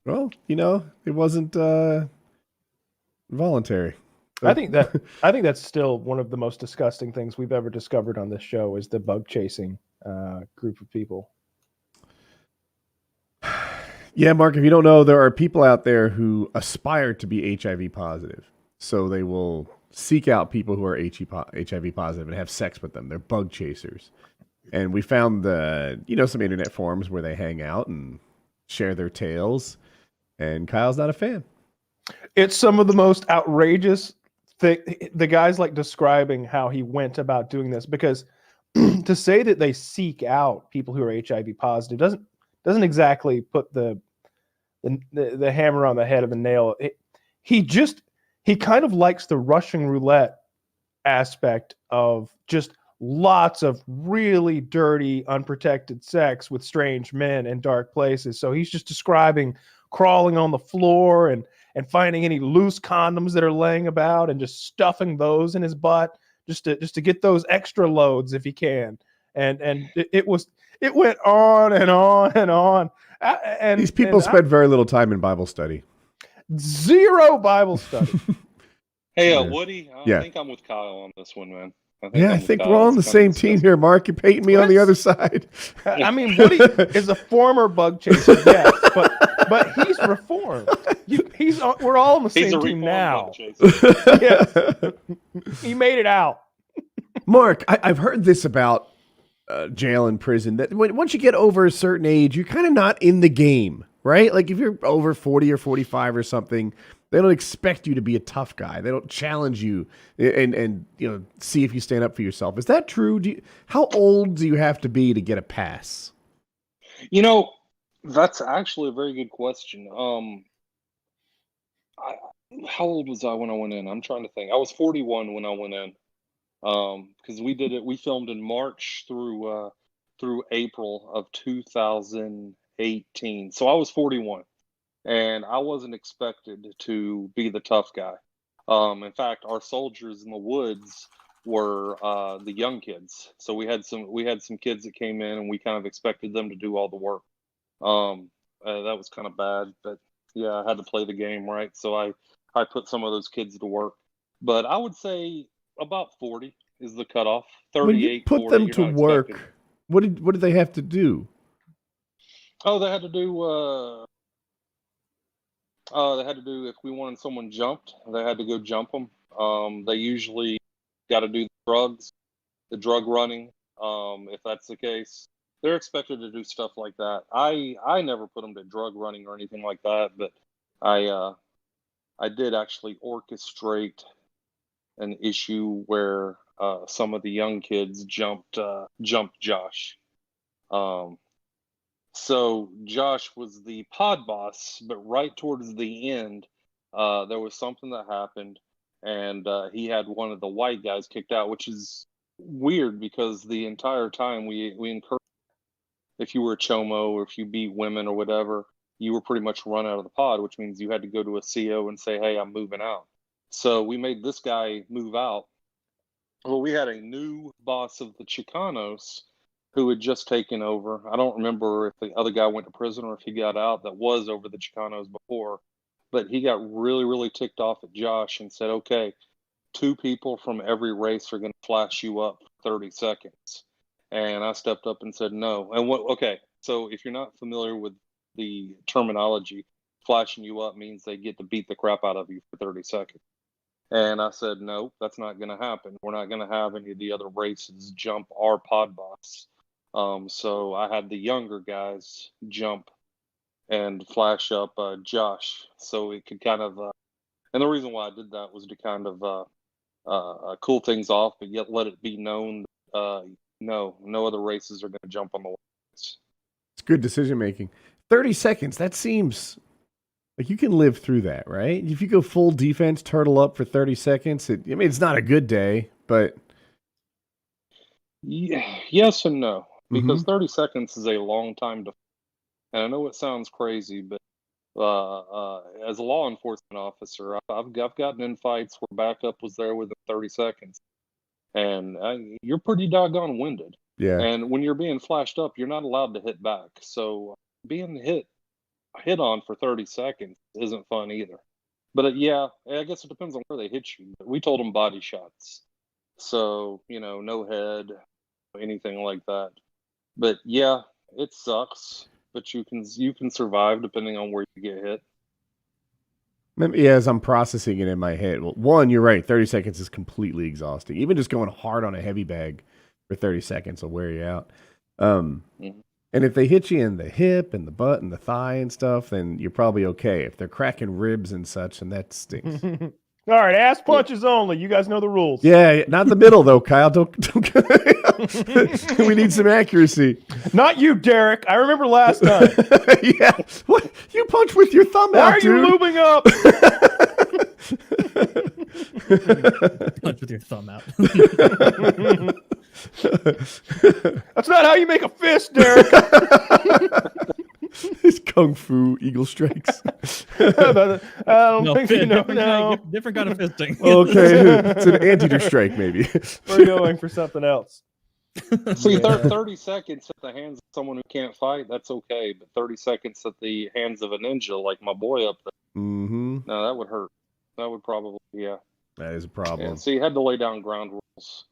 Well, it wasn't voluntary. I So, think that I think that's still one of the most disgusting things we've ever discovered on this show is the bug chasing group of people. yeah, Mark, if you don't know, there are people out there who aspire to be HIV positive. So they will seek out people who are HIV positive and have sex with them. They're bug chasers. And we found some internet forums where they hang out and share their tales. And Kyle's not a fan. It's some of the most outrageous thing. The guy's like describing how he went about doing this because to say that they seek out people who are HIV positive doesn't exactly put the hammer on the head of the nail. He just he kind of likes the Russian roulette aspect of just lots of really dirty, unprotected sex with strange men in dark places. So he's just describing crawling on the floor and finding any loose condoms that are laying about and just stuffing those in his butt just to get those extra loads if he can. And it went on and on and on. These And people spend very little time in Bible study. zero Bible study. Hey, Yeah. Woody, I Yeah. think I'm with Kyle on this one, man. Yeah, I I'm with think we're Kyle. all on It's the kind of same team disgusting. here, Mark. You're painting me on the other side. I mean, Woody is a former bug chaser, yes, but he's reformed. We're all on the He's same a team reformed now. bug chaser. Yes, he made it out. Mark, I've heard this about jail and prison that once you get over a certain age, you're kind of not in the game, right? Like if you're over 40 or 45 or something, they don't expect you to be a tough guy. They don't challenge you and see if you stand up for yourself. Is that true? How old do you have to be to get a pass? You know, that's actually a very good question. I, how old was I when I went in? I'm trying to think. I was 41 when I went in. Because we filmed in March through April of 2018. So I was 41, and I wasn't expected to be the tough guy. In fact, our soldiers in the woods were the young kids. So we had some kids that came in, and we kind of expected them to do all the work. That was kind of bad, but yeah, I had to play the game right. So I put some of those kids to work. But I would say about 40 is the cutoff. When you 38, put 40, them you're to not expected. work, what did they have to do? Oh, they had to do if we wanted someone jumped, they had to go jump them. They usually got to do the drug running. If that's the case, they're expected to do stuff like that. I never put them to drug running or anything like that, but I uh, I did actually orchestrate an issue where some of the young kids jumped Josh. Um, so Josh was the pod boss, but right towards the end, there was something that happened, and he had one of the white guys kicked out, which is weird because the entire time we encouraged if you were a chomo or if you beat women or whatever, you were pretty much run out of the pod, which means you had to go to a CO and say, "Hey, I'm moving out." So we made this guy move out. Well, we had a new boss of the Chicanos who had just taken over. I don't remember if the other guy went to prison or if he got out that was over the Chicanos before, but he got really, really ticked off at Josh and said, "Okay, two people from every race are going to flash you up for 30 seconds." And I stepped up and said, "No." And okay, so if you're not familiar with the terminology, flashing you up means they get to beat the crap out of you for 30 seconds. And I said, "No, that's not going to happen. We're not going to have any of the other races jump our pod boss." So I had the younger guys jump and flash up Josh so it could kind of, and the reason why I did that was to kind of cool things off, but yet let it be known no other races are going to jump on the lines. It's good decision making. 30 seconds, that seems like you can live through that, right? If you go full defense, turtle up for 30 seconds, it's not a good day, but. Yeah, yes and no, Mm-hmm. because 30 seconds is a long time to. And I know it sounds crazy, but as a law enforcement officer, I've gotten in fights where backup was there within 30 seconds, and you're pretty doggone winded. Yeah. And when you're being flashed up, you're not allowed to hit back. So being hit, hit on for 30 seconds isn't fun either. But yeah, I guess it depends on where they hit you. But we told them body shots, so no head, anything like that. But yeah, it sucks. But you can survive depending on where you get hit. Yeah, as I'm processing it in my head, well, one, you're right. 30 seconds is completely exhausting. Even just going hard on a heavy bag for 30 seconds will wear you out. Mhm. And if they hit you in the hip and the butt and the thigh and stuff, then you're probably okay. If they're cracking ribs and such, then that stinks. All right, ass punches only. You guys know the rules. Yeah, not the middle though, Kyle. Don't we need some accuracy. Not you, Derek. I remember last time. Yeah. What? You punch with your thumb Why out, are you dude. lubing up? Punch with your thumb out. That's not how you make a fist, Derek. It's kung fu eagle strikes. I don't think you know different, now. different kind of fisting. Okay, it's an anteater strike, maybe. We're going for something else. See, 30 seconds at the hands of someone who can't fight, that's okay. But 30 seconds at the hands of a ninja, like my boy up there, Mm-hmm. no, that would hurt. That would probably, yeah. That is a problem. Yeah, so you had to lay down ground rules.